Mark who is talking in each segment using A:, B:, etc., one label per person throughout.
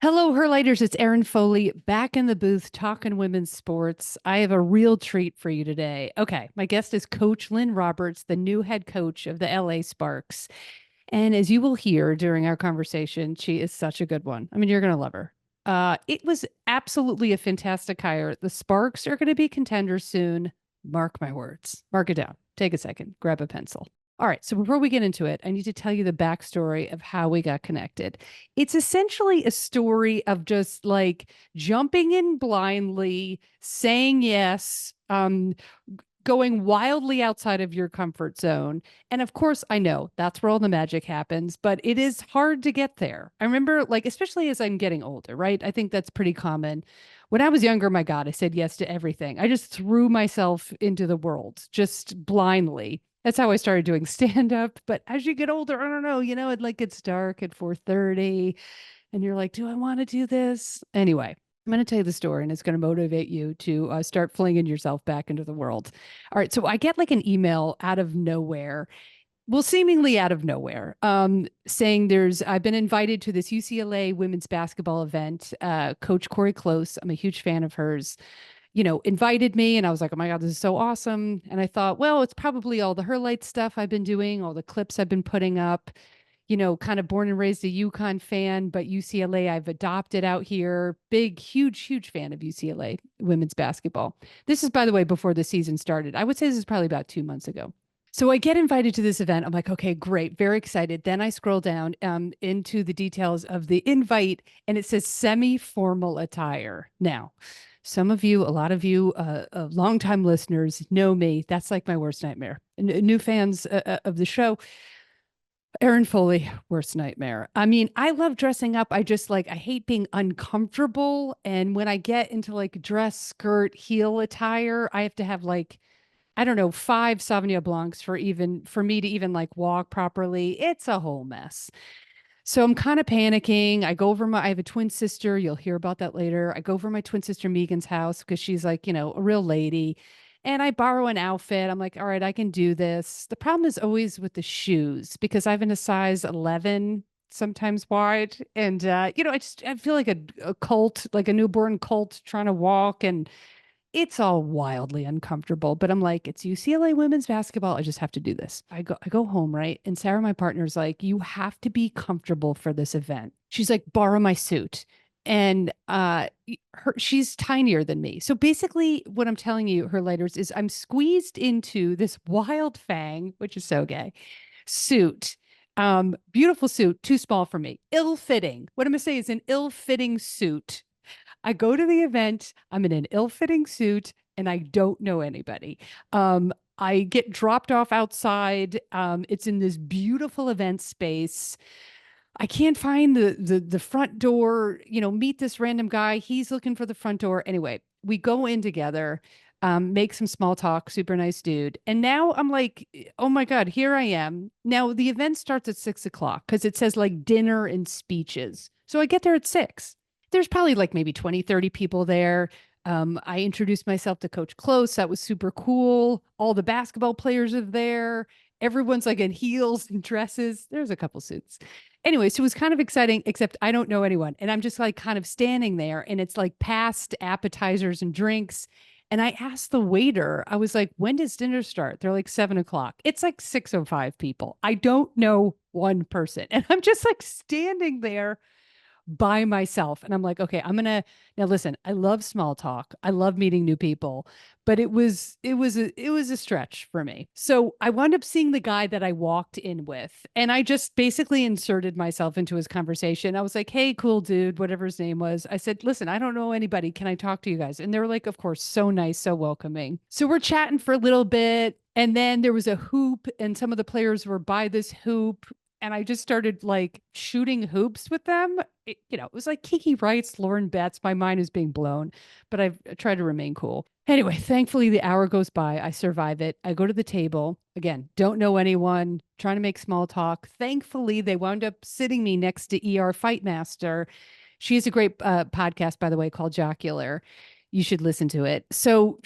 A: Hello, Herlighters. It's Erin Foley back in the booth talking women's sports. I have a real treat for you today. Okay, my guest is Coach Lynn Roberts, the new head coach of the LA Sparks. And as you will hear during our conversation, she is such a good one. I mean, you're going to love her. It was absolutely a fantastic hire. The Sparks are going to be contenders soon. Mark my words. Mark it down. Take a second, grab a pencil. All right. So before we get into it, I need to tell you the backstory of how we got connected. It's essentially a story of just like jumping in blindly, saying yes, going wildly outside of your comfort zone. And of course, I know that's where all the magic happens, but it is hard to get there. I remember, like, especially as I'm getting older, right? I think that's pretty common. When I was younger, my God, I said yes to everything. I just threw myself into the world just blindly. That's how I started doing stand up. But as you get older, I don't know, it like gets dark at 4:30 and you're like, do I want to do this? Anyway, I'm going to tell you the story and it's going to motivate you to start flinging yourself back into the world. All right. So I get like an email out of nowhere, well, seemingly out of nowhere, saying I've been invited to this UCLA women's basketball event. Coach Corey Close, I'm a huge fan of hers, invited me and I was like, oh my God, this is so awesome. And I thought, well, it's probably all the Her Light stuff I've been doing, all the clips I've been putting up, kind of born and raised a UConn fan, but UCLA I've adopted out here. Big, huge, huge fan of UCLA women's basketball. This is, by the way, before the season started. I would say this is probably about 2 months ago. So I get invited to this event. I'm like, okay, great, very excited. Then I scroll down into the details of the invite, and it says semi-formal attire. Now, some of you, a lot of you, longtime listeners know me. That's like my worst nightmare. New fans of the show, Erin Foley, worst nightmare. I mean, I love dressing up. I just like, I hate being uncomfortable. And when I get into like dress, skirt, heel attire, I have to have like, I don't know, 5 Sauvignon Blancs for me to even like walk properly. It's a whole mess. So I'm kind of panicking. I have a twin sister. You'll hear about that later. I go over my twin sister Megan's house because she's like, a real lady. And I borrow an outfit. I'm like, all right, I can do this. The problem is always with the shoes because I've been a size 11, sometimes wide. And, I feel like a colt, like a newborn colt trying to walk. And it's all wildly uncomfortable, but I'm like, it's UCLA women's basketball. I just have to do this. I go home, right? And Sarah, my partner's like, you have to be comfortable for this event. She's like, borrow my suit. And she's tinier than me. So basically, what I'm telling you, her lighters, is I'm squeezed into this wild fang, which is so gay, suit. Beautiful suit, too small for me. Ill-fitting. What I'm gonna say is an ill-fitting suit. I go to the event, I'm in an ill-fitting suit, and I don't know anybody. I get dropped off outside. It's in this beautiful event space. I can't find the front door, meet this random guy. He's looking for the front door. Anyway, we go in together, make some small talk, super nice dude. And now I'm like, oh my God, here I am. Now the event starts at 6 o'clock because it says like dinner and speeches. So I get there at 6. There's probably like maybe 20, 30 people there. I introduced myself to Coach Close. That was super cool. All the basketball players are there. Everyone's like in heels and dresses. There's a couple suits. Anyway, so it was kind of exciting, except I don't know anyone. And I'm just like kind of standing there and it's like past appetizers and drinks. And I asked the waiter, I was like, when does dinner start? They're like 7 o'clock. It's like 6:05 people. I don't know one person. And I'm just like standing there by myself. And I'm like, okay, now listen, I love small talk. I love meeting new people, but it was a stretch for me. So I wound up seeing the guy that I walked in with, and I just basically inserted myself into his conversation. I was like, hey, cool dude, whatever his name was. I said, listen, I don't know anybody. Can I talk to you guys? And they were like, of course, so nice, so welcoming. So we're chatting for a little bit. And then there was a hoop, and some of the players were by this hoop, and I just started like shooting hoops with them. It was like Kiki Wrights, Lauren Betts. My mind is being blown, but I've tried to remain cool. Anyway, thankfully the hour goes by. I survive it. I go to the table. Again, don't know anyone, trying to make small talk. Thankfully, they wound up sitting me next to ER Fight Master. She has a great podcast, by the way, called Jocular. You should listen to it. So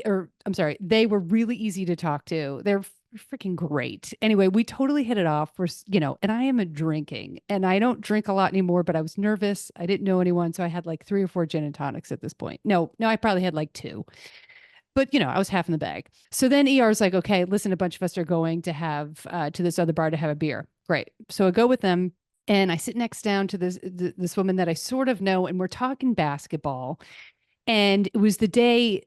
A: I'm sorry, they were really easy to talk to. They're freaking great. Anyway, we totally hit it off. And I am a drinking and I don't drink a lot anymore, but I was nervous. I didn't know anyone. So I had like 3 or 4 gin and tonics at this point. No, I probably had like two, but I was half in the bag. So then ER's like, okay, listen, a bunch of us are going to have, to this other bar to have a beer. Great. So I go with them and I sit next down to this woman that I sort of know, and we're talking basketball. And it was the day,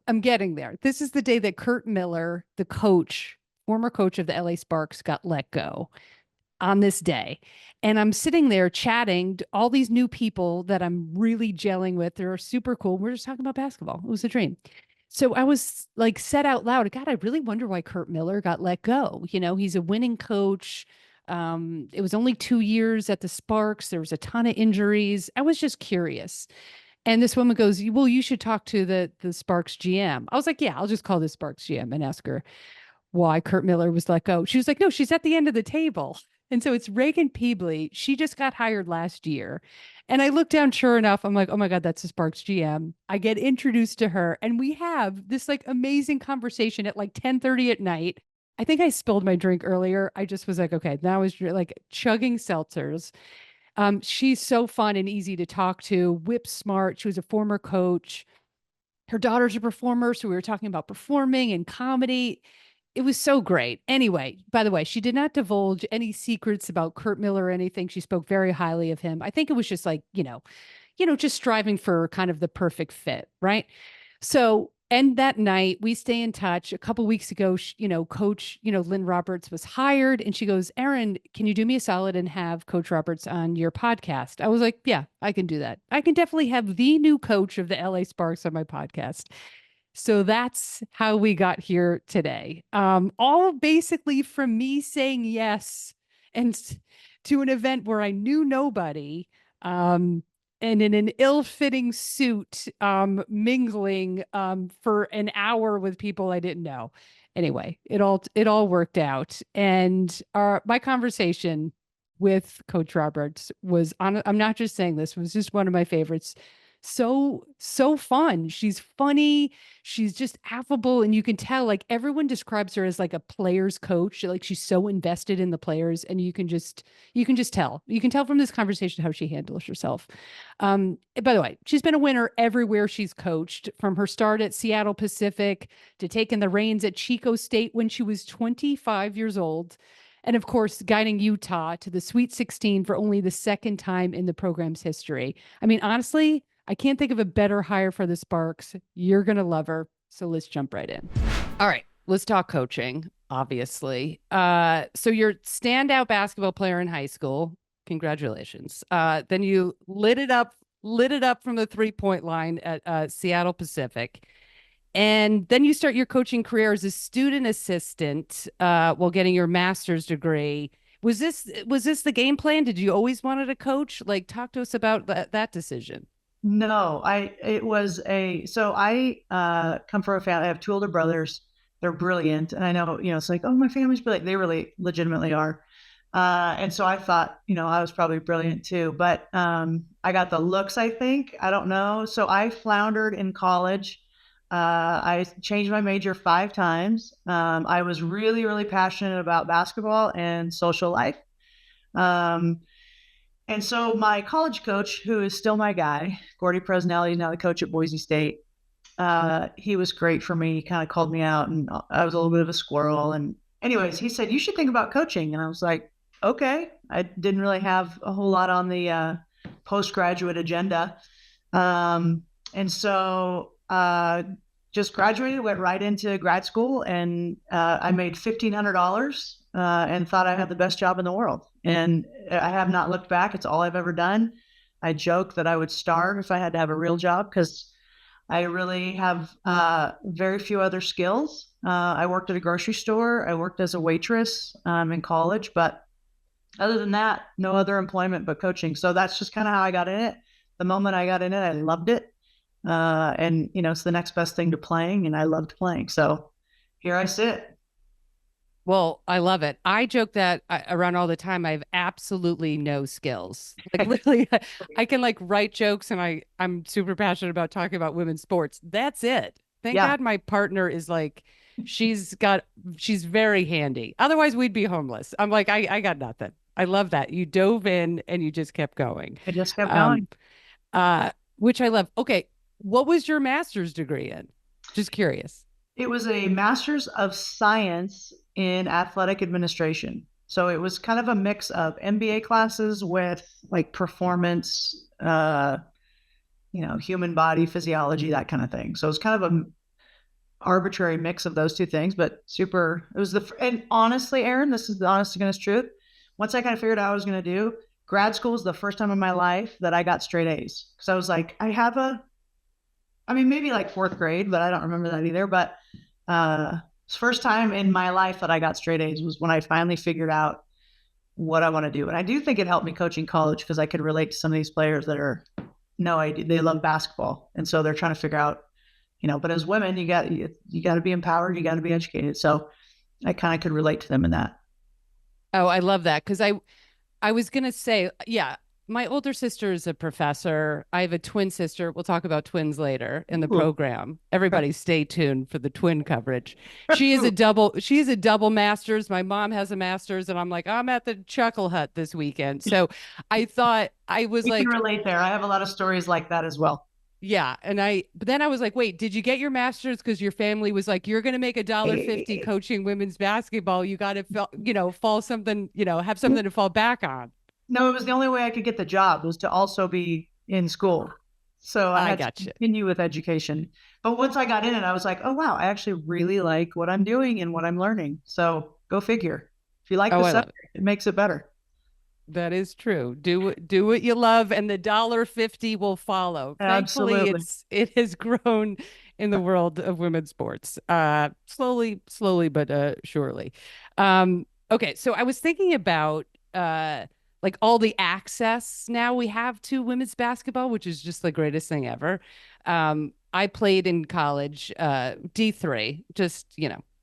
A: I'm getting there. This is the day that Kurt Miller, the coach, former coach of the LA Sparks, got let go on this day. And I'm sitting there chatting to all these new people that I'm really gelling with. They're super cool. We're just talking about basketball. It was a dream. So I was like, said out loud, God, I really wonder why Kurt Miller got let go. He's a winning coach. It was only 2 years at the Sparks. There was a ton of injuries. I was just curious. And this woman goes, well, you should talk to the Sparks GM. I was like, yeah, I'll just call the Sparks GM and ask her why Kurt Miller was let go. She was like, no, she's at the end of the table. And so it's Reagan Peebley. She just got hired last year. And I look down, sure enough, I'm like, oh my God, that's the Sparks GM. I get introduced to her and we have this like amazing conversation at like 10:30 at night. I think I spilled my drink earlier. I just was like, okay, now I was like chugging seltzers. She's so fun and easy to talk to, whip smart. She was a former coach. Her daughter's a performer. So we were talking about performing and comedy. It was so great. Anyway, by the way, she did not divulge any secrets about Kurt Miller or anything. She spoke very highly of him. I think it was just like, just striving for kind of the perfect fit, right? So, and that night we stay in touch. A couple weeks ago, Coach, Lynn Roberts was hired, and she goes, Erin, can you do me a solid and have Coach Roberts on your podcast? I was like, yeah, I can do that. I can definitely have the new coach of the LA Sparks on my podcast. So that's how we got here today. All basically from me saying yes and to an event where I knew nobody. And in an ill-fitting suit, mingling for an hour with people I didn't know. Anyway, it all worked out. And my conversation with Coach Roberts was on. I'm not just saying this, was just one of my favorites. So fun. She's funny. She's just affable, and you can tell like everyone describes her as like a player's coach. Like she's so invested in the players, and you can just tell. You can tell from this conversation how she handles herself. By the way, she's been a winner everywhere she's coached, from her start at Seattle Pacific to taking the reins at Chico State when she was 25 years old. And of course, guiding Utah to the Sweet 16 for only the second time in the program's history. I mean, honestly, I can't think of a better hire for the Sparks. You're going to love her. So let's jump right in. All right, let's talk coaching, obviously. So you're standout basketball player in high school. Congratulations. Then you lit it up from the 3-point line at Seattle Pacific. And then you start your coaching career as a student assistant while getting your master's degree. Was this the game plan? Did you always wanted to coach? Like, talk to us about that decision.
B: No, so I come from a family. I have 2 older brothers. They're brilliant. And I know, it's like, oh, my family's brilliant. They really legitimately are. And so I thought, I was probably brilliant too, but I got the looks, I think. I don't know. So I floundered in college. I changed my major 5 times. I was really, really passionate about basketball and social life. And so my college coach, who is still my guy, Gordy Presnelli, now the coach at Boise State, he was great for me. He kind of called me out, and I was a little bit of a squirrel. And anyways, he said, you should think about coaching. And I was like, okay. I didn't really have a whole lot on the postgraduate agenda. And so just graduated, went right into grad school, and I made $1,500 and thought I had the best job in the world. And I have not looked back. It's all I've ever done. I joke that I would starve if I had to have a real job, because I really have very few other skills. I worked at a grocery store. I worked as a waitress in college, but other than that, no other employment but coaching. So that's just kind of how I got in it. The moment I got in it, I loved it. And, it's the next best thing to playing, and I loved playing. So here I sit.
A: Well, I love it. I joke that around all the time. I have absolutely no skills. Like literally, I can like write jokes, and I'm super passionate about talking about women's sports. That's it. Thank God my partner is like She's very handy. Otherwise, we'd be homeless. I'm like, I got nothing. I love that. You dove in and you just kept going.
B: I just kept
A: Um,
B: going.
A: uh, which I love. Okay. What was your master's degree in? Just curious.
B: It was a master's of science in athletic administration. So it was kind of a mix of MBA classes with like performance, human body physiology, that kind of thing. So it's kind of a arbitrary mix of those two things, but super. It was and honestly, Erin, this is the honest to goodness truth. Once I kind of figured out what I was going to do, grad school was the first time in my life that I got straight A's. Because I was like, I mean, maybe like fourth grade, but I don't remember that either. But it's the first time in my life that I got straight A's was when I finally figured out what I want to do. And I do think it helped me coaching college because I could relate to some of these players that are no idea. They love basketball. And so they're trying to figure out, but as women, you got to be empowered. You got to be educated. So I kind of could relate to them in that.
A: Oh, I love that because I was gonna say, yeah, my older sister is a professor. I have a twin sister. We'll talk about twins later in the
B: Ooh.
A: program. Everybody stay tuned for the twin coverage. She's a double master's. My mom has a master's, and I'm like, I'm at the Chuckle Hut this weekend. So I thought I was
B: We can
A: like,
B: relate there. I have a lot of stories like that as well.
A: yeah. But then I was like, wait, did you get your master's? Because your family was like, you're going to make $1.50 coaching women's basketball. You got to, fall something, have something to fall back on.
B: No, it was the only way I could get the job was to also be in school. So I
A: I
B: had to
A: got you.
B: continue with education. But once I got in it, I was like, oh, wow, I actually really like what I'm doing and what I'm learning. So go figure. If you like
A: Oh,
B: the
A: I love it.
B: subject, it makes it better.
A: That is true. Do what you love, and the $1.50 will follow. Thankfully,
B: Absolutely.
A: it has grown in the world of women's sports. Slowly, but surely. Okay, so I was thinking about like all the access now we have to women's basketball, which is just the greatest thing ever. I played in college, D3, just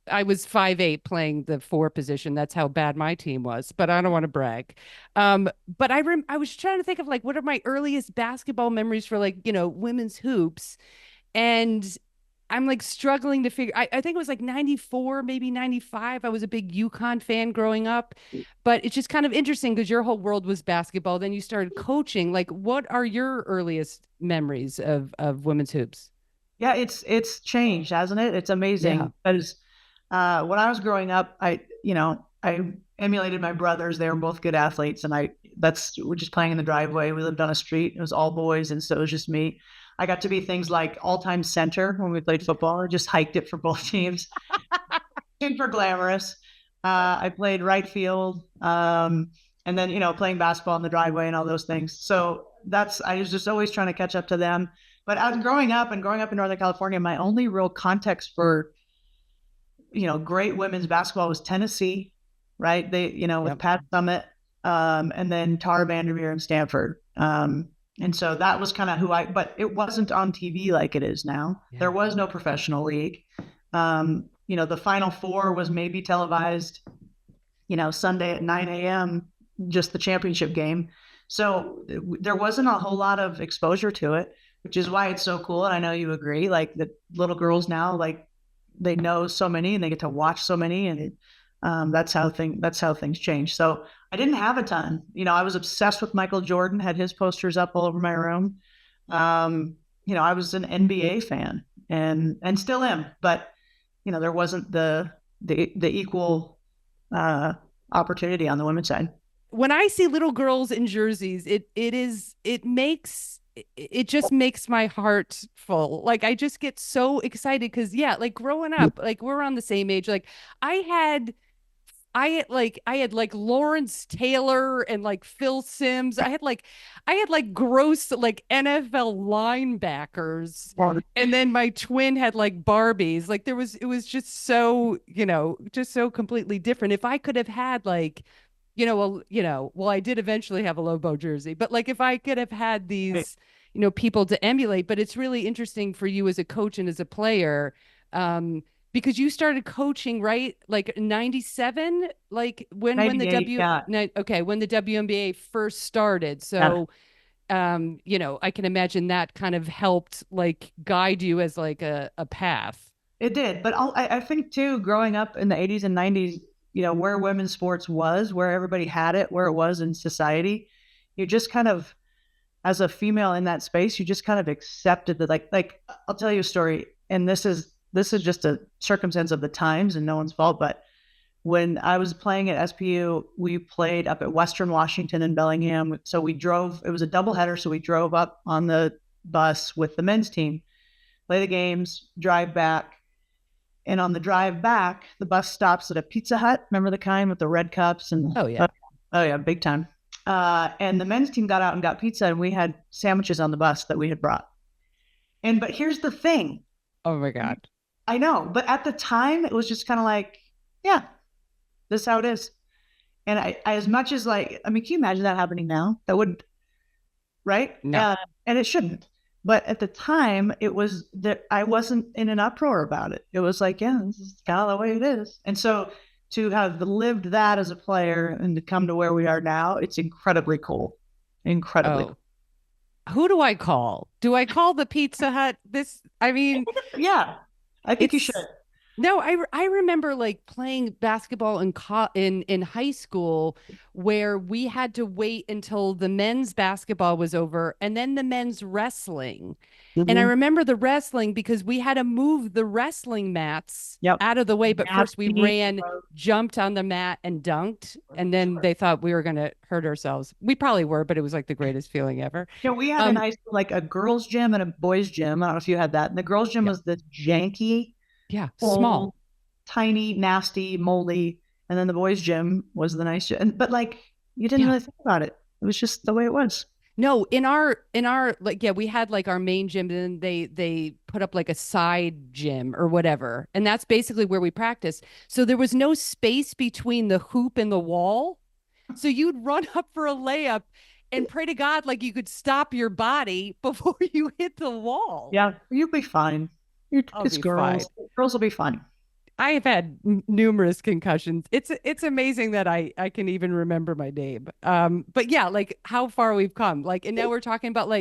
A: I was 5'8" playing the four position. That's how bad my team was, but I don't want to brag. But I was trying to think of like what are my earliest basketball memories for like, women's hoops. And I'm like struggling to figure I think it was like 94, maybe 95. I was a big UConn fan growing up, but it's just kind of interesting because your whole world was basketball. Then you started coaching. Like, what are your earliest memories of women's hoops?
B: Yeah, it's changed, hasn't it? It's
A: Yeah.
B: amazing. Because when I was growing up, I emulated my brothers. They were both good athletes, and we're just playing in the driveway. We lived on a street. It was all boys, and so it was just me. I got to be things like all-time center when we played football. I just hiked it for both teams. Super glamorous. I played right field, and then playing basketball in the driveway and all those things. So I was just always trying to catch up to them. But as growing up in Northern California, my only real context for great women's basketball was Tennessee, right? They with
A: Yep.
B: Pat Summit, and then Tara Vanderveer and Stanford. And so that was kind of but it wasn't on TV like it is now.
A: Yeah.
B: There was no professional league. The Final Four was maybe televised, Sunday at 9 a.m., just the championship game. So there wasn't a whole lot of exposure to it, which is why it's so cool. And I know you agree, like the little girls now, like they know so many and they get to watch so many. And that's how things change. So I didn't have a ton, I was obsessed with Michael Jordan, had his posters up all over my room. I was an NBA fan and still am, but there wasn't the equal opportunity on the women's side.
A: When I see little girls in jerseys, it just makes my heart full. Like I just get so excited because yeah, like growing up, like we're on the same age. Like I had I had like Lawrence Taylor and like Phil Simms. I had like gross like NFL linebackers. And then my twin had like Barbies. Like it was just so, just so completely different. If I could have had like, well, I did eventually have a Lobo jersey, but like if I could have had these, people to emulate, but it's really interesting for you as a coach and as a player. Because you started coaching right like 97 like when the
B: 98, yeah.
A: okay when the WNBA first started,
B: Yeah.
A: so I can imagine that kind of helped like guide you as like a path.
B: It did. But I think too, growing up in the 80s and 90s, where women's sports was, where everybody had it, where it was in society, you just kind of, as a female in that space, you just kind of accepted that, like I'll tell you a story. And this is just a circumstance of the times and no one's fault. But when I was playing at SPU, we played up at Western Washington in Bellingham. So it was a doubleheader. So we drove up on the bus with the men's team, play the games, drive back. And on the drive back, the bus stops at a Pizza Hut. Remember the kind with the red cups?
A: Oh, yeah.
B: Oh, yeah, big time. And the men's team got out and got pizza, and we had sandwiches on the bus that we had brought. But here's the thing.
A: Oh, my God.
B: I know. But at the time, it was just kind of like, yeah, this is how it is. And I as much as can you imagine that happening now? That wouldn't, right?
A: No.
B: And it shouldn't. But at the time, it was that I wasn't in an uproar about it. It was like, yeah, this is kind of the way it is. And so to have lived that as a player and to come to where we are now, it's incredibly cool. Incredibly cool.
A: Who do I call? Do I call the Pizza Hut?
B: Yeah, I think you should.
A: No, I remember like playing basketball in high school where we had to wait until the men's basketball was over and then the men's wrestling. Mm-hmm. And I remember the wrestling because we had to move the wrestling mats out of the way. But first we jumped on the mat and dunked. And then they thought we were going to hurt ourselves. We probably were, but it was like the greatest feeling ever.
B: Yeah, we had in high school like a girls' gym and a boys' gym. I don't know if you had that. And the girls' gym was the janky.
A: Yeah, small,
B: tiny, nasty, moldy, and then the boys' gym was the nice gym. But you didn't really think about it. It was just the way it was.
A: No, in our we had like our main gym, and then they put up like a side gym or whatever, and that's basically where we practiced. So there was no space between the hoop and the wall, so you'd run up for a layup and pray to God like you could stop your body before you hit the wall.
B: Yeah, you'll be fine. It's girls. Fine. Girls will be fine.
A: I have had numerous concussions. It's amazing that I can even remember my name. But yeah, like how far we've come. And now we're talking about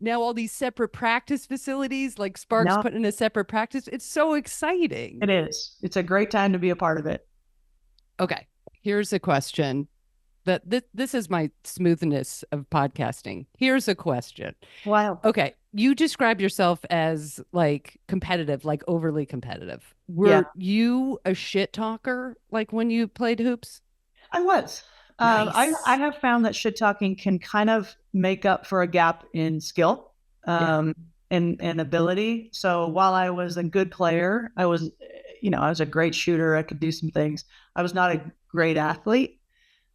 A: now all these separate practice facilities, like Sparks put in a separate practice. It's so exciting.
B: It is. It's a great time to be a part of it.
A: Okay, here's a question. This is my smoothness of podcasting. Here's a question.
B: Wow.
A: Okay. You describe yourself as competitive, overly competitive. Were you a shit talker when you played hoops?
B: I was. Nice. I have found that shit talking can kind of make up for a gap in skill and ability. So while I was a good player, I was a great shooter. I could do some things. I was not a great athlete.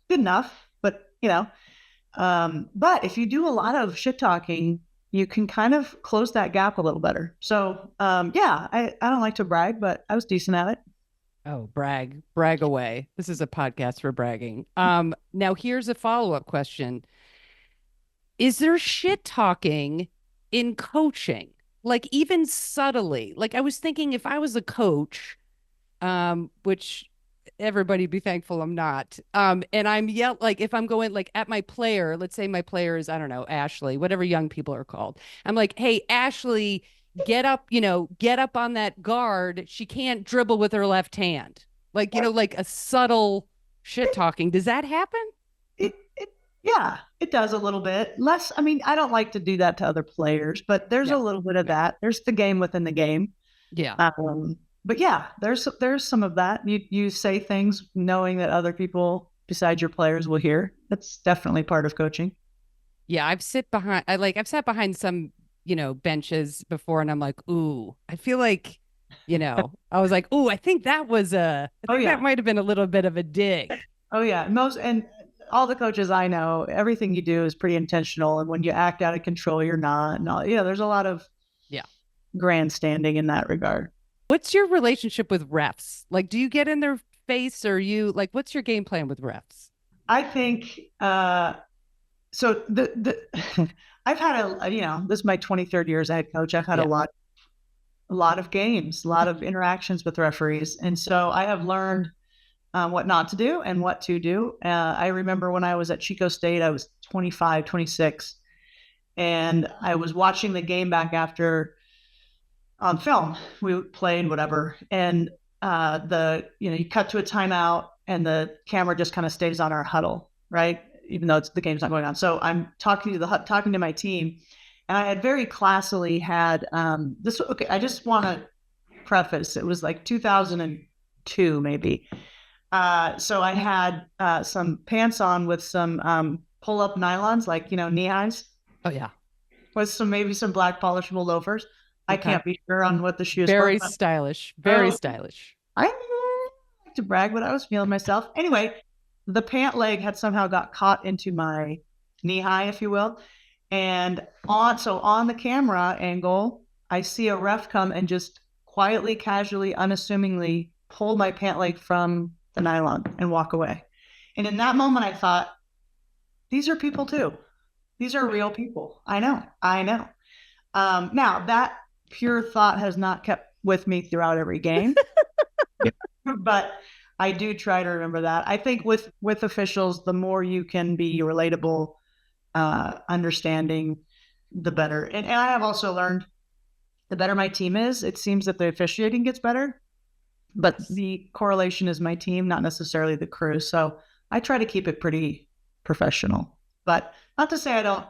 B: Good enough, but but if you do a lot of shit talking, you can kind of close that gap a little better. So I don't like to brag, but I was decent at it.
A: Oh, brag away. This is a podcast for bragging. Now here's a follow-up question. Is there shit talking in coaching? Even subtly? I was thinking if I was a coach, which everybody be thankful I'm not. And I'm if I'm going at my player, let's say my player is, I don't know, Ashley, whatever young people are called. I'm like, hey, Ashley, get up on that guard. She can't dribble with her left hand. A subtle shit talking. Does that happen?
B: Yeah, it does a little bit. Less, I don't like to do that to other players, but there's a little bit of that. There's the game within the game.
A: Yeah.
B: But yeah, there's some of that. You say things knowing that other people besides your players will hear. That's definitely part of coaching.
A: Yeah, I've sat behind some, benches before, and I'm like, ooh, I feel like, I was like, ooh, I think that was that might have been a little bit of a dig.
B: Oh yeah, and all the coaches I know, everything you do is pretty intentional, and when you act out of control, you're not. And there's a lot of grandstanding in that regard.
A: What's your relationship with refs? Do you get in their face, or you what's your game plan with refs?
B: I think so. I've had this is my 23rd year as a head coach. I've had a lot of games, a lot of interactions with referees, and so I have learned what not to do and what to do. I remember when I was at Chico State, I was 25, 26, and I was watching the game back after on film. We played whatever, and you cut to a timeout, and the camera just kind of stays on our huddle, right? Even though the game's not going on. So I'm talking to my team, and I had very classily had this. Okay, I just want to preface. It was like 2002, maybe. So I had some pants on with some pull-up nylons, like knee highs.
A: Oh yeah.
B: With maybe some black polishable loafers. I can't be sure on what the shoes were.
A: Very stylish. Very stylish.
B: I like to brag, but I was feeling myself. Anyway, the pant leg had somehow got caught into my knee high, if you will. And on the camera angle, I see a ref come and just quietly, casually, unassumingly pull my pant leg from the nylon and walk away. And in that moment, I thought, these are people too. These are real people. I know. Now, that pure thought has not kept with me throughout every game, but I do try to remember that. I think with officials, the more you can be relatable, understanding, the better. And I have also learned the better my team is, it seems that the officiating gets better, but the correlation is my team, not necessarily the crew. So I try to keep it pretty professional, but not to say I don't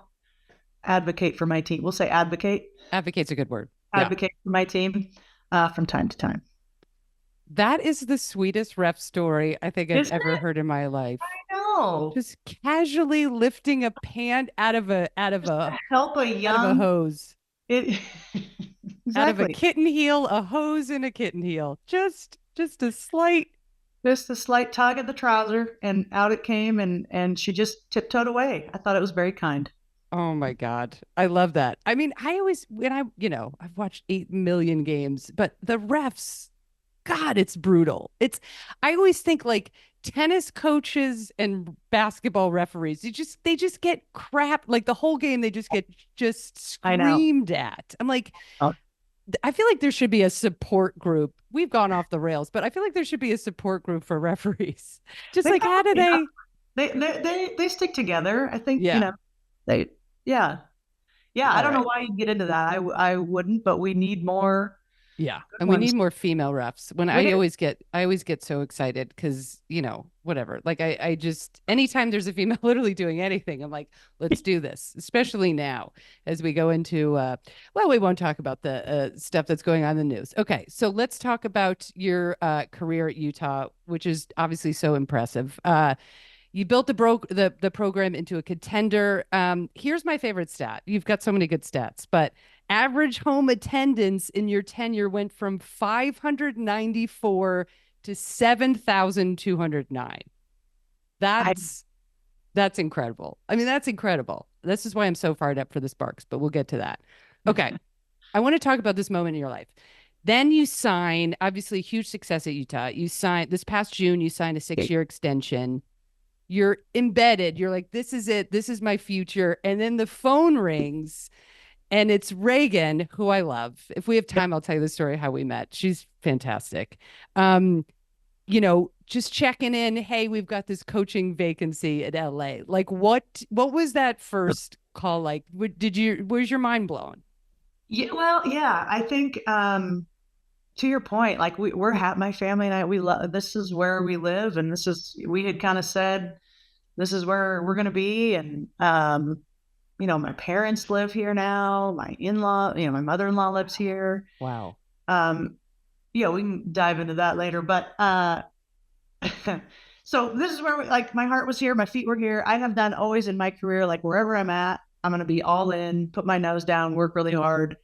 B: advocate for my team. We'll say advocate.
A: Advocate's a good word.
B: Advocate for my team from time to time.
A: That is the sweetest ref story I think I've ever heard in my life.
B: I know.
A: Just casually lifting a pant out of a
B: help a young
A: hose.
B: Exactly.
A: Out of a kitten heel, a hose in a kitten heel. Just a slight
B: tug at the trouser, and out it came, and she just tiptoed away. I thought it was very kind.
A: Oh my God. I love that. I mean, I've watched 8 million games, but the refs, God, it's brutal. I always think like tennis coaches and basketball referees, they just get crap. Like the whole game, they just get screamed at. I'm like, I feel like there should be a support group. We've gone off the rails, but I feel like there should be a support group for referees. Just like, how do
B: they stick together? I think, I don't know why you get into that. I wouldn't, but we need more.
A: Yeah. And we need more female refs. I always get so excited because, whatever. Like I just, anytime there's a female literally doing anything, I'm like, let's do this, especially now as we go into, we won't talk about the stuff that's going on in the news. Okay. So let's talk about your career at Utah, which is obviously so impressive. You built the program into a contender. Here's my favorite stat. You've got so many good stats, but average home attendance in your tenure went from 594 to 7,209. That's incredible. I mean, that's incredible. This is why I'm so fired up for the Sparks, but we'll get to that. Okay. I want to talk about this moment in your life. Then you sign, obviously huge success at Utah. You signed this past June, you signed a 6-year extension. You're embedded. You're like, this is it. This is my future. And then the phone rings and it's Reagan, who I love. If we have time, I'll tell you the story how we met. She's fantastic. Just checking in. Hey, we've got this coaching vacancy at LA. Like what was that first call like? Was your mind blown?
B: Yeah, well, yeah, I think, to your point, like we're my family and I, we love, this is where we live. And we had kind of said, this is where we're going to be. And, my parents live here now, my in-law, my mother-in-law lives here.
A: Wow.
B: We can dive into that later, but, so this is where my heart was here. My feet were here. I have done always in my career, like wherever I'm at, I'm going to be all in, put my nose down, work really hard.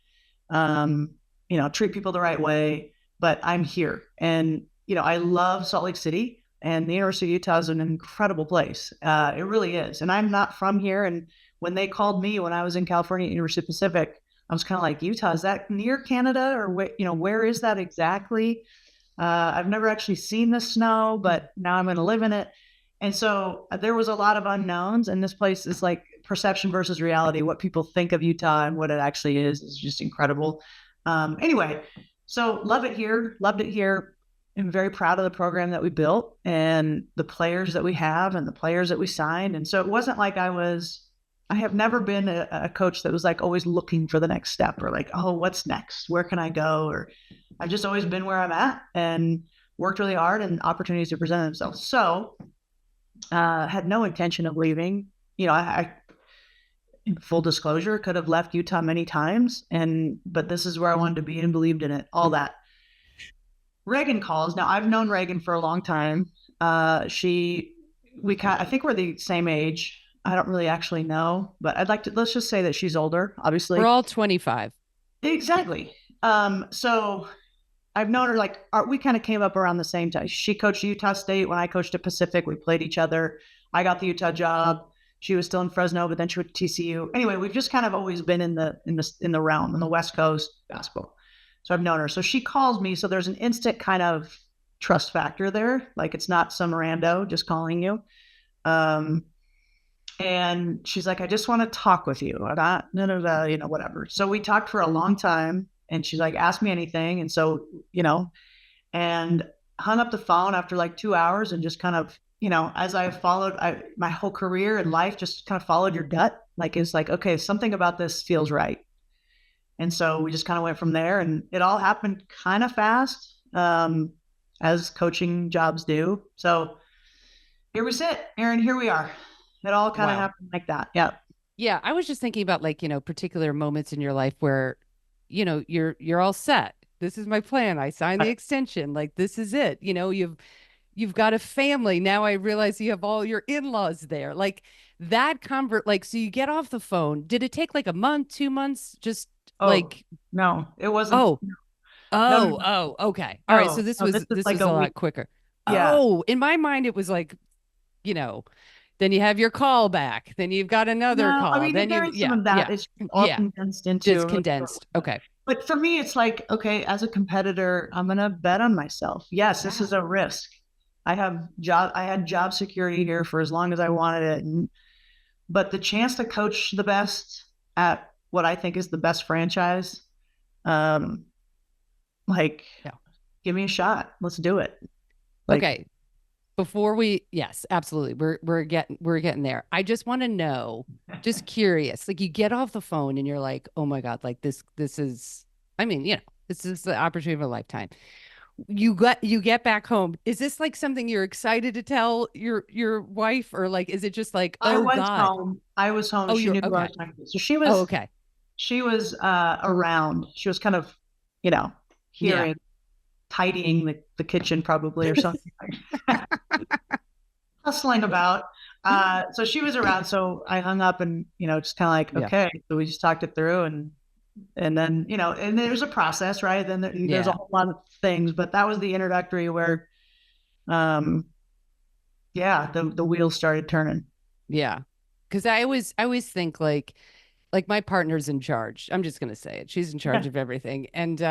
B: Treat people the right way, but I'm here. And, I love Salt Lake City, and the University of Utah is an incredible place. It really is. And I'm not from here. And when they called me when I was in California at University of Pacific, I was kind of like, Utah, is that near Canada, or where is that exactly? I've never actually seen the snow, but now I'm going to live in it. And so there was a lot of unknowns, and this place is like perception versus reality. What people think of Utah and what it actually is just incredible. Anyway, so love it here, loved it here. I'm very proud of the program that we built and the players that we have and the players that we signed. And so it wasn't like I was I have never been a coach that was like always looking for the next step or like, oh, what's next? Where can I go? Or I've just always been where I'm at and worked really hard and opportunities to present themselves. So had no intention of leaving. I in full disclosure, could have left Utah many times, but this is where I wanted to be and believed in it. All that. Reagan calls. Now I've known Reagan for a long time. I think we're the same age. I don't really actually know, but let's just say that she's older, obviously.
A: We're all 25.
B: Exactly. So I've known her we kind of came up around the same time. She coached Utah State when I coached at Pacific. We played each other. I got the Utah job. She was still in Fresno, but then she went to TCU. Anyway, we've just kind of always been in the realm in the West Coast basketball. So I've known her. So she calls me. So there's an instant kind of trust factor there. Like it's not some rando just calling you. And she's like, I just want to talk with you. Whatever. So we talked for a long time and she's like, ask me anything. And so, and hung up the phone after like 2 hours and just kind of, as I followed my whole career and life, just kind of followed your gut. Like, it's like, okay, something about this feels right. And so we just kind of went from there and it all happened kind of fast, as coaching jobs do. So here we sit, Erin, here we are. It all kind of happened like that. Yeah.
A: Yeah. I was just thinking about particular moments in your life where, you're all set. This is my plan. I signed the extension. Like, this is it. You've got a family. Now I realize you have all your in-laws there. Like that so you get off the phone. Did it take like a month, 2 months? Just
B: no, it wasn't.
A: No. Okay. All right. So this was a lot quicker. Yeah. Oh, in my mind, it was like, then you have your call back. Then you've got another call.
B: I mean,
A: then
B: there is some of that. It's all condensed into.
A: Just condensed. Okay.
B: But for me, it's like, okay, as a competitor, I'm going to bet on myself. Yes, this is a risk. I had job security here for as long as I wanted it. But the chance to coach the best at what I think is the best franchise, give me a shot. Let's do it.
A: Okay. Yes, absolutely. We're getting there. I just want to know, just curious, like you get off the phone and you're like, oh my God, like this is, this is the opportunity of a lifetime. You get back home. Is this like something you're excited to tell your wife, or like, is it just like, oh God.
B: I was home. She knew who I was talking to. So she was,
A: okay.
B: She was around. She was kind of, hearing, tidying the kitchen probably or something. Hustling about. So she was around. So I hung up and, just kind of like, okay. So we just talked it through and then, and there's a process, right? Then there's a whole lot of things, but that was the introductory where, the wheels started turning.
A: Yeah. Cause I always think like my partner's in charge. I'm just going to say it. She's in charge of everything. And,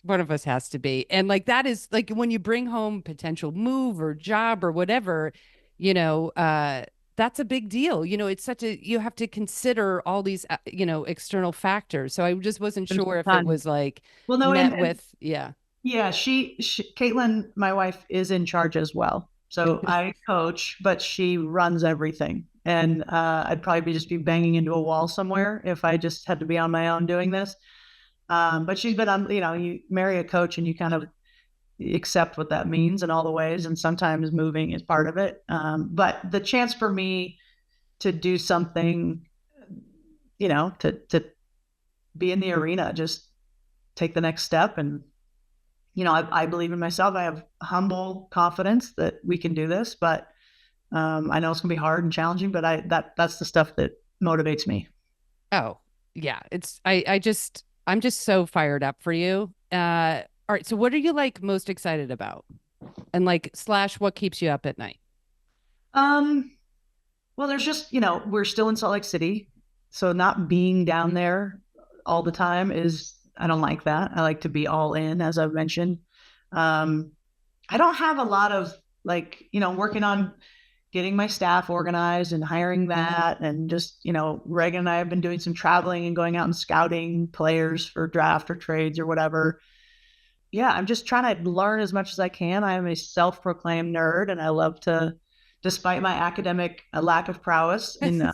A: one of us has to be. And like, that is like when you bring home potential move or job or whatever, that's a big deal. It's you have to consider all these, external factors. So I just wasn't sure if it was like, Yeah,
B: Caitlin, my wife, is in charge as well. So I coach, but she runs everything. And I'd probably just be banging into a wall somewhere if I just had to be on my own doing this. But she's been on, you marry a coach and you kind of accept what that means in all the ways. And sometimes moving is part of it. But the chance for me to do something, to be in the arena, just take the next step. And, I believe in myself. I have humble confidence that we can do this, but I know it's gonna be hard and challenging, but that's the stuff that motivates me.
A: Oh yeah. I'm just so fired up for you. All right. So what are you like most excited about? And like / what keeps you up at night?
B: Well, there's just, we're still in Salt Lake City. So not being down there all the time I don't like that. I like to be all in, as I've mentioned. I don't have a lot of working on getting my staff organized and hiring that. And just, Reagan and I have been doing some traveling and going out and scouting players for draft or trades or whatever. Yeah, I'm just trying to learn as much as I can. I am a self-proclaimed nerd and I love to, despite my academic lack of prowess in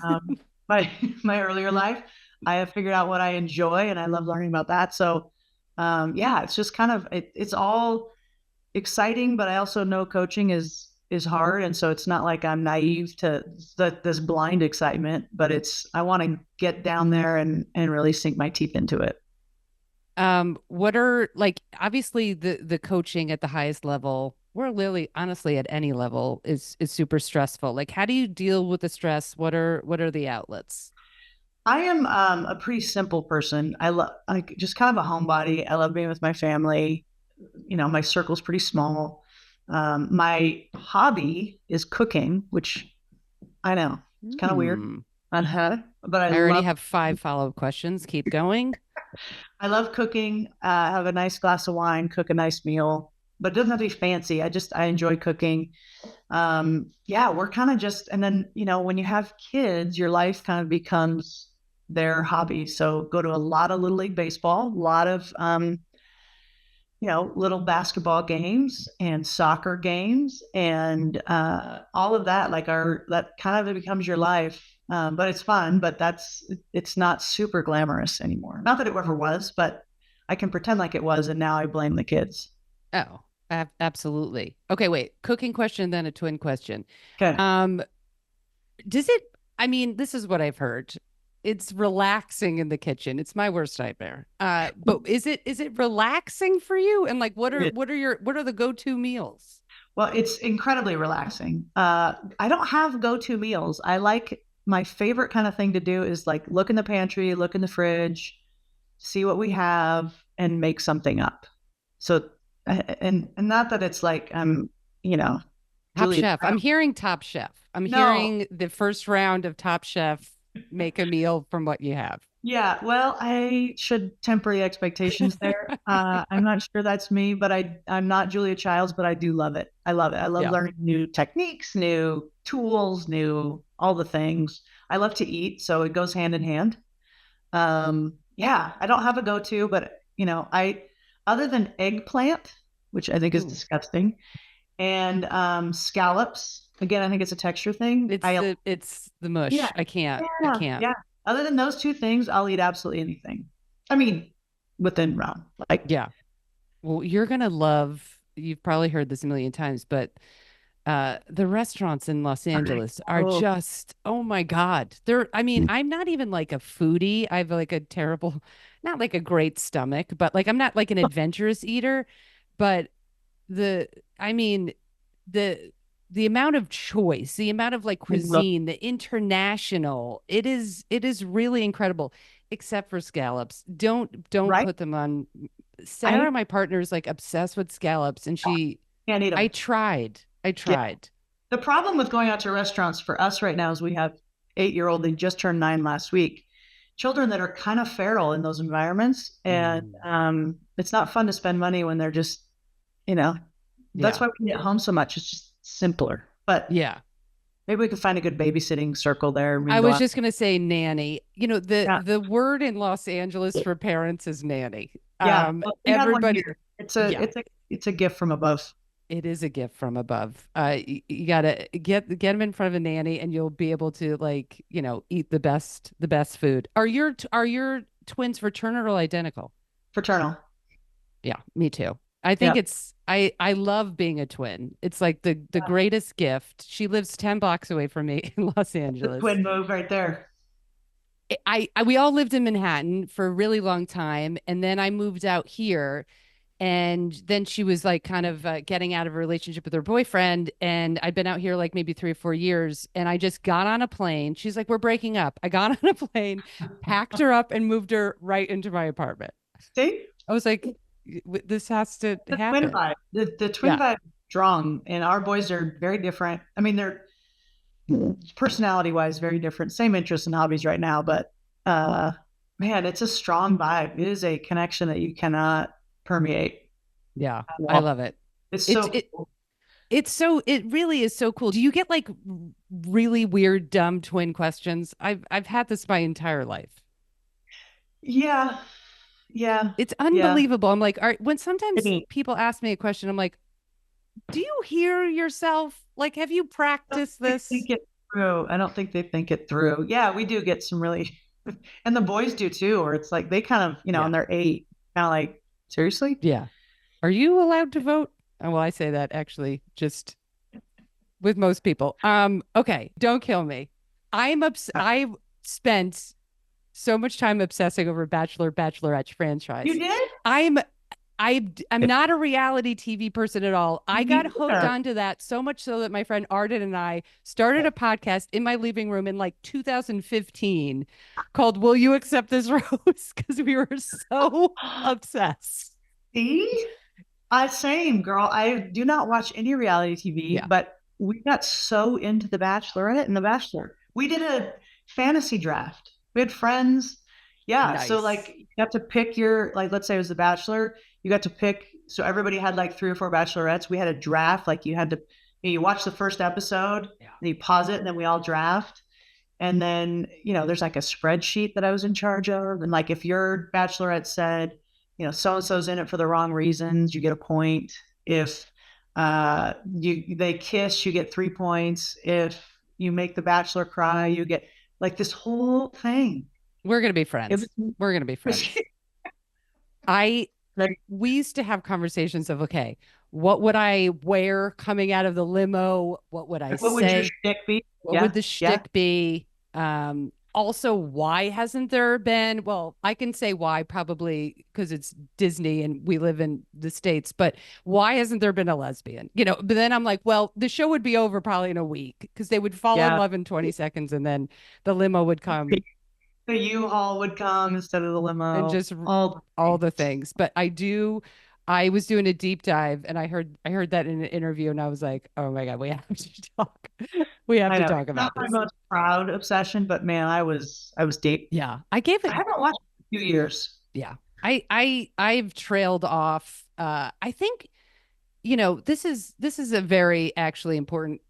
B: my my earlier life. I have figured out what I enjoy, and I love learning about that. So, yeah, it's just kind of it's all exciting, but I also know coaching is hard, and so it's not like I'm naive to this blind excitement. But it's I want to get down there and really sink my teeth into it.
A: What are like obviously the coaching at the highest level, or literally honestly at any level is super stressful. Like how do you deal with the stress? What are the outlets?
B: I am a pretty simple person. I love like just kind of a homebody. I love being with my family. My circle's pretty small. My hobby is cooking, which I know it's kind of weird.
A: Hmm.
B: But
A: I already have 5 follow-up questions. Keep going.
B: I love cooking. Have a nice glass of wine, cook a nice meal, but it doesn't have to be fancy. I enjoy cooking. Yeah, we're kind of just, and then, when you have kids, your life kind of becomes their hobby. So go to a lot of little league baseball, a lot of, little basketball games and soccer games and all of that. That kind of becomes your life. But it's fun, but it's not super glamorous anymore. Not that it ever was, but I can pretend like it was. And now I blame the kids.
A: Oh, absolutely. Okay, wait. Cooking question, then a twin question.
B: Okay.
A: Um, does it, I mean, this is what I've heard. It's relaxing in the kitchen. It's my worst nightmare. But is it relaxing for you? And like what are the go-to meals?
B: Well, it's incredibly relaxing. I don't have go-to meals. I like my favorite kind of thing to do is like look in the pantry, look in the fridge, see what we have, and make something up. So, and not that it's like
A: Top
B: Julia.
A: Chef. I'm hearing Top Chef. I'm
B: No,
A: hearing the first round of Top Chef make a meal from what you have.
B: yeah. Well, I should temper the expectations there. I'm not sure that's me, but I'm not Julia Childs, but I do love it. I love it. I love
A: Yeah.
B: learning new techniques, new tools, new all the things. I love to eat, so it goes hand in hand. Yeah, I don't have a go-to, but I other than eggplant, which I think is
A: Ooh.
B: disgusting, and scallops. Again, I think it's a texture thing.
A: It's the
B: Yeah,
A: mush. I can't. I
B: yeah,
A: can't.
B: yeah. Other than those two things, I'll eat absolutely anything. I mean, within realm. Like,
A: Yeah. Well, you're gonna love, you've probably heard this a million times, but the restaurants in Los Angeles are
B: oh,
A: just, oh my God. I mean, I'm not even like a foodie. I have like a terrible, not like a great stomach, but like I'm not like an adventurous eater. But the, I mean, the the amount of choice, the amount of like cuisine, the international, it is really incredible, except for scallops. Don't
B: right?
A: put them on.
B: I
A: Sarah, my partner, is like obsessed with scallops, and
B: can't eat
A: I
B: them.
A: tried. I
B: Yeah.
A: tried.
B: The problem with going out to restaurants for us right now is we have 8-year-old, they just turned 9 last week. Children that are kind of feral in those environments. And
A: Mm,
B: it's not fun to spend money when they're just, you know, that's
A: yeah.
B: why we eat at home so much. It's just simpler. But
A: Yeah.
B: maybe we could find a good babysitting circle there. We can
A: I
B: go
A: was
B: out.
A: just gonna say nanny. You know, the
B: Yeah.
A: the word in Los Angeles for parents is nanny.
B: Yeah. Well, we had one
A: Everybody,
B: here. It's a
A: yeah,
B: it's a it's a gift from above.
A: it is a gift from above. You gotta get them in front of a nanny, and you'll be able to like, eat the best food. Are your twins fraternal or identical?
B: Fraternal.
A: Yeah, me too. I think
B: Yeah.
A: I love being a twin. It's like the greatest gift. She lives 10 blocks away from me in Los
B: The
A: Angeles.
B: twin move right there.
A: We all lived in Manhattan for a really long time, and then I moved out here, and then she was like kind of getting out of a relationship with her boyfriend, and I'd been out here like maybe 3 or 4 years, and I just got on a plane. She's like, "We're breaking up." I got on a plane, packed her up, and moved her right into my apartment.
B: See?
A: I was like, "This has to
B: The twin
A: happen."
B: vibe. The twin
A: Yeah.
B: vibe is strong. And our boys are very different. I mean, they're personality wise very different. Same interests and hobbies right now, but uh man, it's a strong vibe. It is a connection that you cannot permeate
A: Yeah,
B: at
A: I
B: all.
A: love it.
B: It's
A: It's
B: so
A: it
B: cool.
A: it really is so cool. Do you get like really weird, dumb twin questions? I've had this my entire life.
B: Yeah. Yeah.
A: It's
B: Yeah.
A: unbelievable. I'm like, when
B: I
A: sometimes
B: mean,
A: people ask me a question, I'm like, do you hear yourself? Like, have you
B: I
A: practiced this?
B: through. I don't think they think it through. Yeah, we do get some really, and the boys do too, where it's like they kind of,
A: Yeah.
B: and they're 8, kind of like, seriously?
A: Yeah. Are you allowed to vote? Oh, well, I say that actually just with most people. Okay, don't kill me. I've spent so much time obsessing over Bachelor Bachelorette
B: You
A: franchise.
B: did?
A: I'm I'm not a reality TV person at all. I got
B: Me
A: hooked
B: either.
A: onto that so much so that my friend Arden and I started a podcast in my living room in like 2015 called Will You Accept This Rose? Because we were so obsessed.
B: See? Same girl. I do not watch any reality TV,
A: Yeah.
B: but we got so into The Bachelorette and The Bachelor. We did a fantasy draft. We had friends. Yeah. So like
A: Nice.
B: you have to pick your, like, let's say it was The Bachelor, you got to pick. So everybody had like 3 or 4 bachelorettes. We had a draft. Like you had to, you watch the first episode,
A: Yeah.
B: and you pause it, and then we all draft. And then, there's like a spreadsheet that I was in charge of. And like if your bachelorette said, so and so's in it for the wrong reasons, you get a point. If they kiss, you get 3 points. If you make the bachelor cry, you get like this whole thing.
A: We're gonna be
B: It
A: friends.
B: was
A: We're gonna be friends. I
B: like,
A: We used to have conversations of okay, what would I wear coming out of the limo? What would I
B: what would your
A: say?
B: shtick be?
A: What would
B: Yeah,
A: the
B: yeah,
A: shtick be? Also, why hasn't there been? Well, I can say why probably because it's Disney and we live in the States, but why hasn't there been a lesbian? But then I'm like, well, the show would be over probably in a week because they would fall in
B: yeah.
A: love in 20 seconds and then the limo would come
B: The U-Haul would come instead of the
A: and
B: limo.
A: just
B: All
A: all the things. But I was doing a deep dive and I heard that in an interview and I was like, oh my God, we have to talk. We have
B: I
A: to
B: know.
A: talk
B: It's not
A: about
B: my
A: this.
B: most proud obsession, but man, I was deep.
A: Yeah. I gave
B: I
A: it
B: haven't watched in a few years.
A: Yeah. I've trailed off. I think, this is a very actually important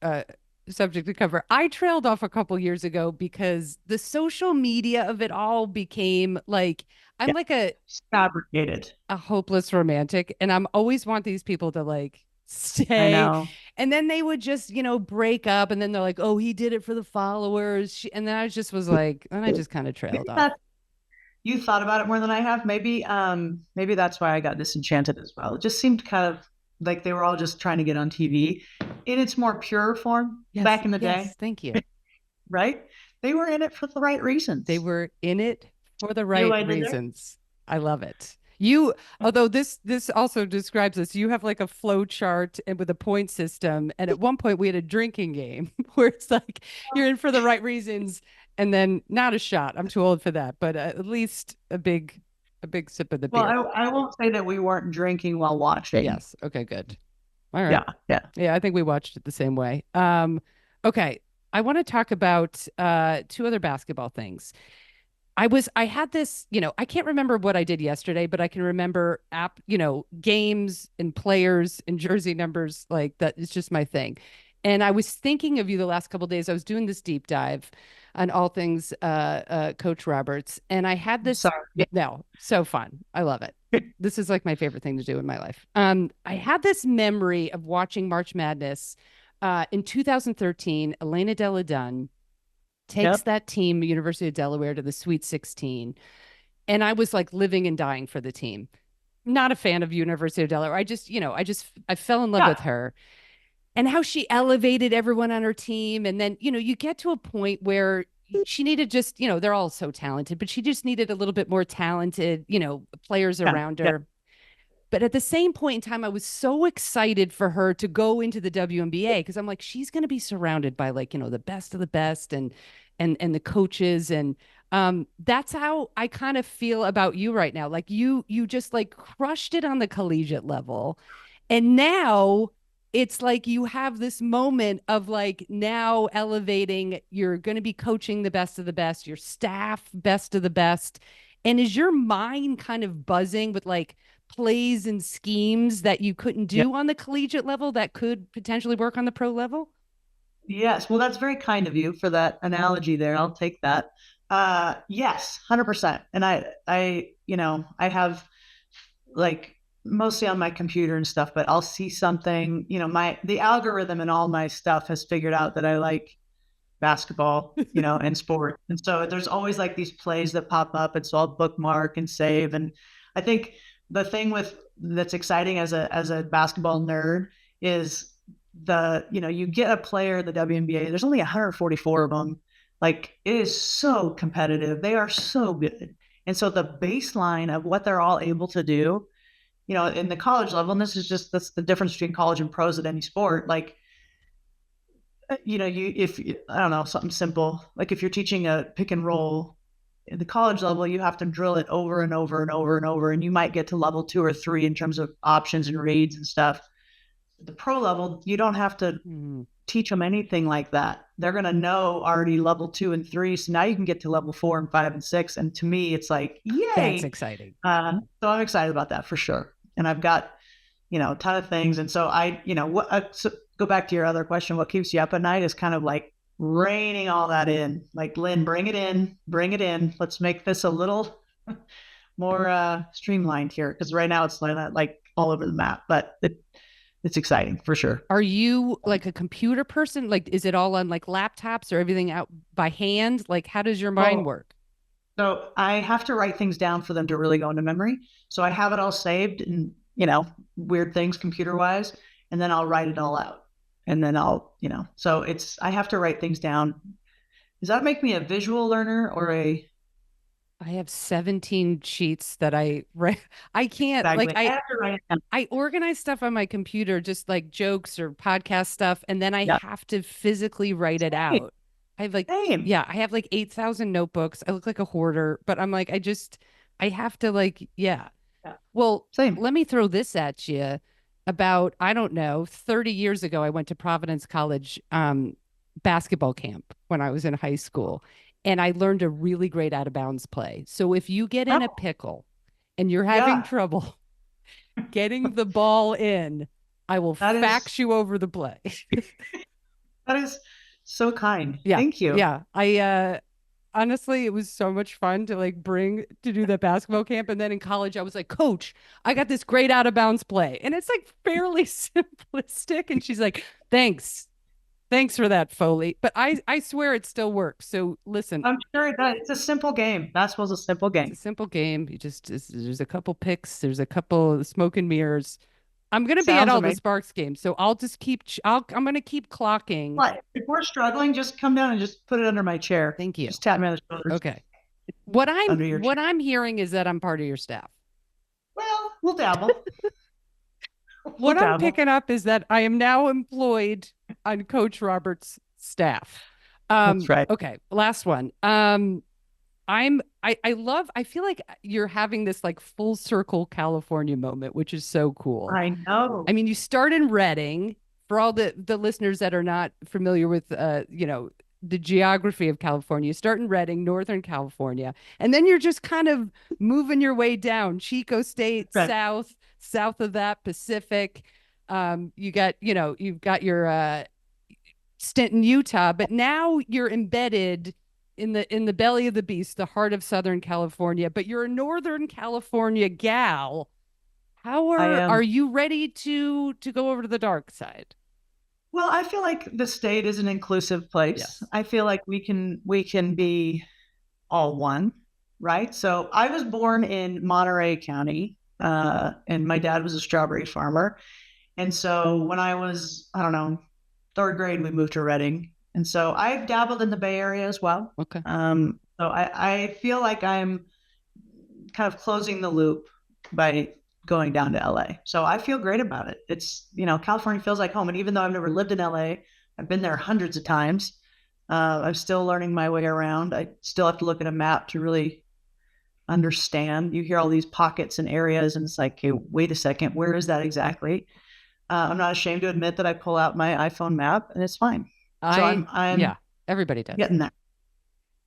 A: subject to cover. I trailed off a couple years ago because the social media of it all became like I'm
B: Yeah,
A: like
B: fabricated.
A: a hopeless romantic and I'm always want these people to like
B: I
A: stay
B: know.
A: and then they would just break up and then they're like oh he did it for the followers and then I just was like and I just kind of trailed
B: Maybe
A: off.
B: that you thought about it more than I have. Maybe that's why I got disenchanted as well. It just seemed kind of like they were all just trying to get on TV in its more pure form
A: Yes,
B: back in the day,
A: yes, thank you.
B: right? They were in it for the right
A: They
B: reasons.
A: were in it for the
B: See
A: right
B: what I did there?
A: reasons. I love it. Although this also describes this, you have like a flow chart and with a point system. And at one point we had a drinking game where it's like you're in for the right reasons, and then not a shot. I'm too old for that, but at least a big sip of the
B: Well,
A: beer.
B: I won't say that we weren't drinking while watching.
A: Yes. Okay. Good. All right.
B: Yeah, yeah.
A: Yeah, I think we watched it the same way. Okay. I want to talk about two other basketball things. I had this, I can't remember what I did yesterday, but I can remember games and players and jersey numbers like that. It's just my thing. And I was thinking of you the last couple of days. I was doing this deep dive on all things Coach Roberts, and I had this.
B: Sorry. Yeah.
A: No, so fun. I love it. This is like my favorite thing to do in my life. I had this memory of watching March Madness in 2013. Elena Della Dunn takes
B: Yep.
A: that team, University of Delaware, to the Sweet 16. And I was like living and dying for the team. Not a fan of University of Delaware. I fell in love
B: Yeah.
A: with her and how she elevated everyone on her team. And then, you get to a point where she needed just, they're all so talented, but she just needed a little bit more talented, players
B: Yeah.
A: around
B: Yeah.
A: her. But at the same point in time, I was so excited for her to go into the WNBA because I'm like, she's going to be surrounded by like, the best of the best and the coaches. And that's how I kind of feel about you right now. Like you just like crushed it on the collegiate level. And now it's like you have this moment of like now elevating, you're going to be coaching the best of the best, your staff, best of the best. And is your mind kind of buzzing with like, plays and schemes that you couldn't
B: Yeah.
A: do on the collegiate level that could potentially work on the pro level?
B: Yes. Well, that's very kind of you for that analogy there. I'll take that. Yes, 100%. And I have like mostly on my computer and stuff, but I'll see something, the algorithm and all my stuff has figured out that I like basketball, and sport. And so there's always like these plays that pop up. And so I'll bookmark and save. And I think the thing that's exciting as a basketball nerd is you get a player in the WNBA, there's only 144 of them. Like, it is so competitive. They are so good. And so the baseline of what they're all able to do, in the college level, and that's the difference between college and pros at any sport. Like, if I don't know, something simple, like if you're teaching a pick and roll at the college level, you have to drill it over and over and over and over. And you might get to level 2 or 3 in terms of options and reads and stuff. At the pro level, you don't have to teach them anything like that. They're going to know already level 2 and 3. So now you can get to level 4 and 5 and 6. And to me, it's like, yay.
A: That's exciting.
B: So I'm excited about that for sure. And I've got, a ton of things. And so so go back to your other question. What keeps you up at night is kind of like reining all that in. Like, Lynn, bring it in. Let's make this a little more streamlined here. Because right now it's like all over the map, but it's exciting for sure.
A: Are you like a computer person? Like, is it all on like laptops or everything out by hand? Like, how does your mind work?
B: So I have to write things down for them to really go into memory. So I have it all saved and, weird things computer wise, and then I'll write it all out. And then so I have to write things down. Does that make me a visual learner or I
A: have 17 sheets that I write. I can't
B: exactly.
A: I organize stuff on my computer, just like jokes or podcast stuff. And then I have to physically write it out. I have like, I have like 8,000 notebooks. I look like a hoarder, but I'm like, I have to like, Well, let me throw this at you. About, I don't know, 30 years ago, I went to Providence College basketball camp when I was in high school. And I learned a really great out of bounds play. So if you get in a pickle and you're having trouble getting the ball in, I will fax you over the play.
B: That is so kind.
A: Yeah.
B: Thank you.
A: Yeah. Honestly, it was so much fun to do that basketball camp. And then in college, I was like, Coach, I got this great out of bounds play. And it's like fairly simplistic. And she's like, Thanks for that, Foley. But I swear it still works. So listen.
B: I'm sure it does. It's a simple game. Basketball's a simple game.
A: It's a simple game. There's a couple picks. There's a couple smoke and mirrors. I'm going to be at all the Sparks games. So I'll just I'm going to keep clocking.
B: What? If we're struggling, just come down and just put it under my chair.
A: Thank you.
B: Just tap me on the shoulders.
A: Okay. What I'm hearing is that I'm part of your staff.
B: Well, we'll dabble.
A: What I'm picking up is that I am now employed on Coach Roberts' staff.
B: That's right.
A: Okay. Last one. I feel like you're having this like full circle California moment, which is so cool.
B: I know.
A: I mean, you start in Redding. For all the listeners that are not familiar with, the geography of California, you start in Redding, Northern California, and then you're just kind of moving your way down Chico State, south of that, Pacific. You've got your stint in Utah, but now you're embedded in the belly of the beast, the heart of Southern California, but you're a Northern California gal. How are you ready to go over to the dark side?
B: Well, I feel like the state is an inclusive place. Yes. I feel like we can be all one, right? So I was born in Monterey County, and my dad was a strawberry farmer. And so when I was, I don't know, third grade, we moved to Redding. And so I've dabbled in the Bay Area as well.
A: Okay.
B: So I feel like I'm kind of closing the loop by going down to LA. So I feel great about it. It's, California feels like home. And even though I've never lived in LA, I've been there hundreds of times. I'm still learning my way around. I still have to look at a map to really understand. You hear all these pockets and areas and it's like, okay, wait a second, where is that exactly? I'm not ashamed to admit that I pull out my iPhone map and it's fine.
A: Everybody does.
B: Getting there.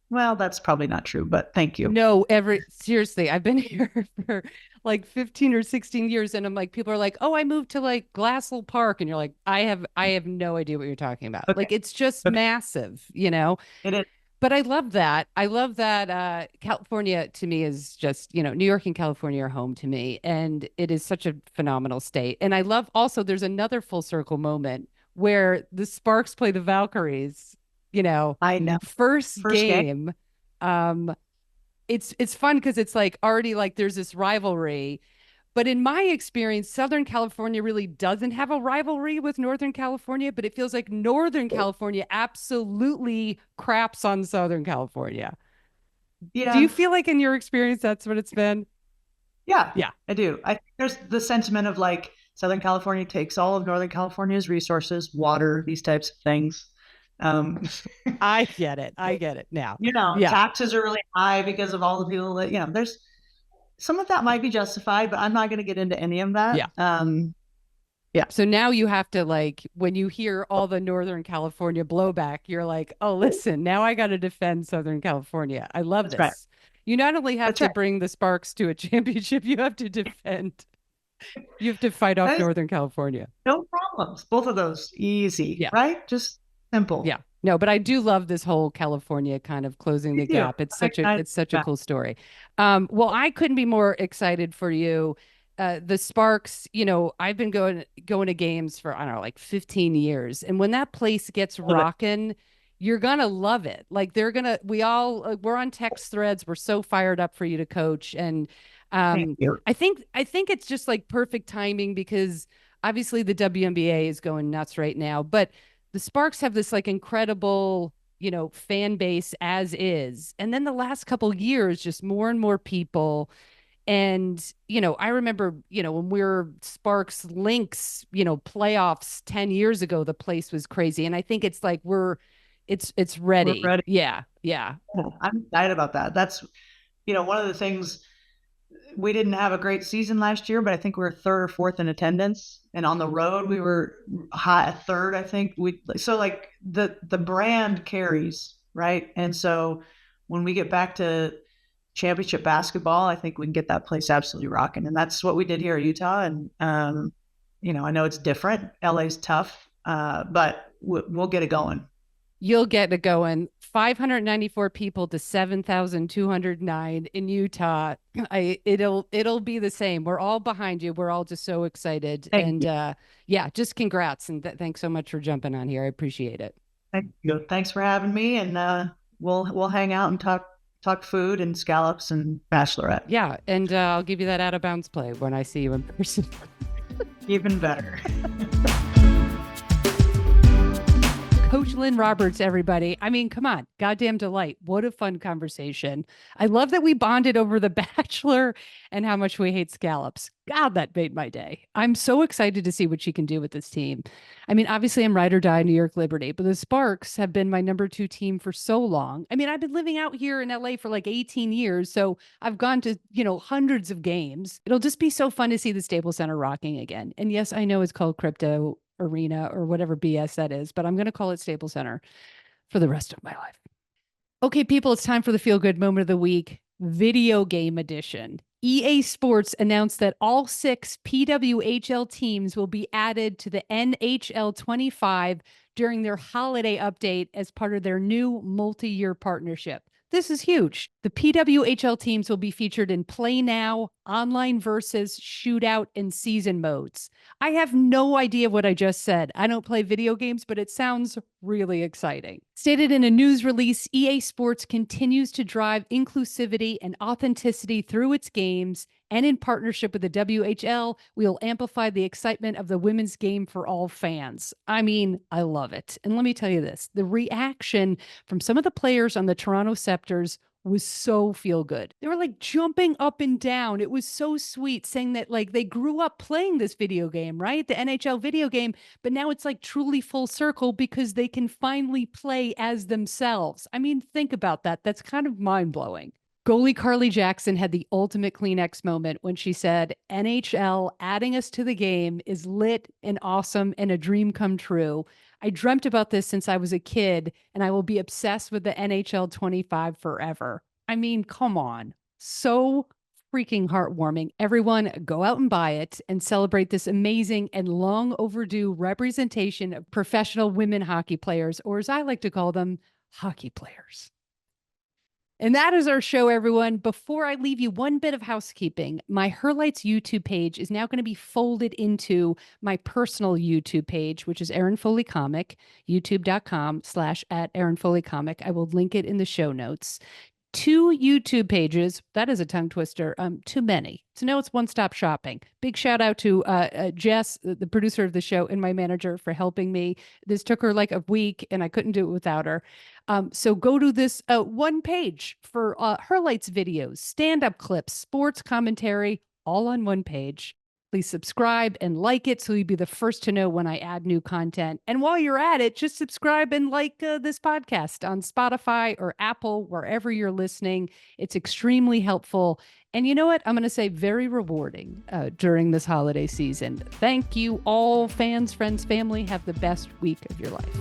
B: Well, that's probably not true, but thank you.
A: No, seriously, I've been here for like 15 or 16 years. And I'm like, people are like, oh, I moved to like Glassell Park. And you're like, I have no idea what you're talking about. Okay. Like, it's just massive, It is. But I love that. California to me is just, New York and California are home to me. And it is such a phenomenal state. And I love also, there's another full circle moment where the Sparks play the Valkyries
B: I know.
A: first
B: First game.
A: game. Um, it's fun because it's like already like there's this rivalry. But in my experience, Southern California really doesn't have a rivalry with Northern California, but it feels like Northern California absolutely craps on Southern California. Do you
B: Yeah.
A: feel like in your experience that's what it's been?
B: Yeah,
A: Yeah.
B: I do. I think there's the sentiment of like Southern California takes all of Northern California's resources, water, these types of things. Um,
A: I get it. I get it now. Yeah.
B: taxes are really high because of all the people that, there's some of that might be justified, but I'm not going to get into any of that.
A: Yeah.
B: Yeah,
A: So now you have to like when you hear all the Northern California blowback, you're like, oh, listen, now I got to defend Southern California. I love
B: that's right.
A: this. You not only have
B: That's
A: to
B: right.
A: bring the Sparks to a championship, you have to defend. You have to fight off
B: That is
A: Northern California.
B: no problems. Both of those easy,
A: Yeah.
B: right? Just
A: Yeah.
B: simple.
A: No, but I do love this whole California kind of closing
B: Me
A: the
B: too.
A: gap. It's
B: I,
A: such a
B: I,
A: it's such a
B: yeah,
A: cool story. Well, I couldn't be more excited for you. The Sparks, I've been going to games for I don't know, like 15 years. And when that place gets
B: love it.
A: rocking, you're gonna love it. Like we're on text threads. We're so fired up for you to coach. And
B: Thank you.
A: I think it's just like perfect timing because obviously the WNBA is going nuts right now, but the Sparks have this like incredible, fan base as is. And then the last couple years, just more and more people. And, I remember, when we were Sparks Lynx, playoffs 10 years ago, the place was crazy. And I think it's like it's
B: We're
A: ready.
B: ready.
A: Yeah. Yeah.
B: I'm excited about that. That's, one of the things we didn't have a great season last year, but I think we were third or fourth in attendance. And on the road, we were high third. I think so like the brand carries, right? And so when we get back to championship basketball, I think we can get that place absolutely rocking. And that's what we did here at Utah. And I know it's different. LA's tough, but we'll get it going.
A: You'll get it going. 594 people to 7,209 in Utah. It'll be the same. We're all behind you. We're all just so excited.
B: Thank
A: And
B: you.
A: yeah, just congrats and thanks so much for jumping on here. I appreciate it.
B: Thank you. Thanks for having me. And we'll hang out and talk food and scallops and bachelorette.
A: Yeah, and I'll give you that out of bounds play when I see you in person.
B: Even better.
A: Coach Lynn Roberts, everybody. I mean, come on, goddamn delight. What a fun conversation. I love that we bonded over The Bachelor and how much we hate scallops. God, that made my day. I'm so excited to see what she can do with this team. I mean, obviously, I'm ride or die New York Liberty, but the Sparks have been my number 2 team for so long. I mean, I've been living out here in LA for like 18 years, so I've gone to, hundreds of games. It'll just be so fun to see the Staples Center rocking again. And yes, I know it's called Crypto Arena or whatever BS that is, but I'm going to call it Staples Center for the rest of my life. Okay, people, it's time for the feel good moment of the week, video game edition. EA Sports announced that all 6 PWHL teams will be added to the NHL 25 during their holiday update as part of their new multi-year partnership. This is huge. The PWHL teams will be featured in Play Now, Online Versus, Shootout, and Season modes. I have no idea what I just said. I don't play video games, but it sounds really exciting. Stated in a news release, EA Sports continues to drive inclusivity and authenticity through its games, and in partnership with the WHL, we will amplify the excitement of the women's game for all fans. I mean, I love it. And let me tell you this, the reaction from some of the players on the Toronto Scepters was so feel good. They were like jumping up and down. It was so sweet saying that like they grew up playing this video game, right? The NHL video game, but now it's like truly full circle because they can finally play as themselves. I mean, think about that. That's kind of mind blowing. Goalie Carly Jackson had the ultimate Kleenex moment when she said, NHL adding us to the game is lit and awesome and a dream come true. I dreamt about this since I was a kid, and I will be obsessed with the NHL 25 forever. I mean, come on. So freaking heartwarming. Everyone, go out and buy it and celebrate this amazing and long overdue representation of professional women hockey players, or as I like to call them, hockey players. And that is our show, everyone. Before I leave you, one bit of housekeeping. My Her Lights YouTube page is now going to be folded into my personal YouTube page, which is Erin Foley Comic, youtube.com/@Erin Foley Comic. I will link it in the show notes. 2 YouTube pages. That is a tongue twister. Too many. So now it's one-stop shopping. Big shout out to Jess, the producer of the show, and my manager for helping me. This took her like a week, and I couldn't do it without her. So go to this one page for Her Lights videos, stand-up clips, sports commentary, all on one page. Please subscribe and like it so you'll be the first to know when I add new content. And while you're at it, just subscribe and like this podcast on Spotify or Apple, wherever you're listening. It's extremely helpful. And you know what? I'm going to say very rewarding during this holiday season. Thank you all, fans, friends, family. Have the best week of your life.